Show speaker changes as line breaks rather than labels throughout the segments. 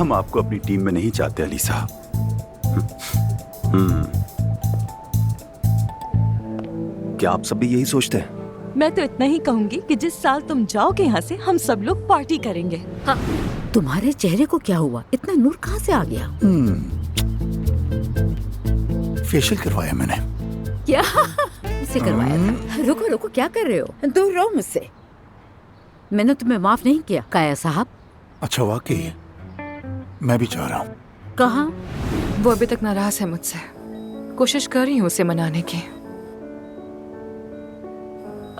हम आपको अपनी टीम में नहीं चाहते अली साहब।
क्या आप सब भी यही सोचते हैं?
मैं तो इतना ही कहूंगी कि जिस साल तुम जाओगे यहाँ से हम सब लोग पार्टी करेंगे। हाँ।
तुम्हारे चेहरे को क्या हुआ? इतना नूर कहाँ से आ गया?
फेशियल करवाया मैंने।
क्या? इसे करवाया था? रुको रुको, क्या कर रहे हो? दूर रहो मुझसे। मैंने तुम्हें माफ नहीं किया काया साहब।
अच्छा वाकई मैं भी चाह रहा हूँ।
कहाँ?
वो अभी तक नाराज है मुझसे। कोशिश कर रही हूँ उसे मनाने की।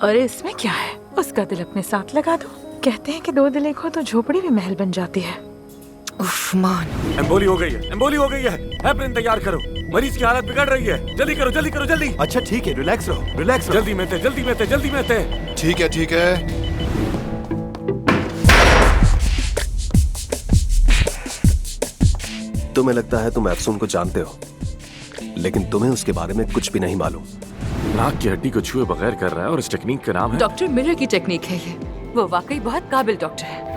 अरे इसमें क्या है, उसका दिल अपने साथ लगा दो। कहते हैं कि दो दिल एक हो तो झोपड़ी भी महल बन जाती है।
उफ मान।
एम्बोली हो गई है, एम्बोली हो गई है। एप्रिन तैयार करो, मरीज की हालत बिगड़ रही है। जल्दी करो, जल्दी करो, जल्दी।
अच्छा ठीक है, रिलैक्स रहो, रिलैक्स रहो।
जल्दी में थे, जल्दी में थे, जल्दी में थे।
ठीक है ठीक है।
तुम्हें लगता है तुम अफसून को जानते हो, लेकिन तुम्हें उसके बारे में कुछ भी नहीं मालूम।
नाक की हड्डी को छुए बगैर कर रहा है और इस टेक्निक का नाम है
डॉक्टर मिलर की टेक्निक है ये। वो वाकई बहुत काबिल डॉक्टर है।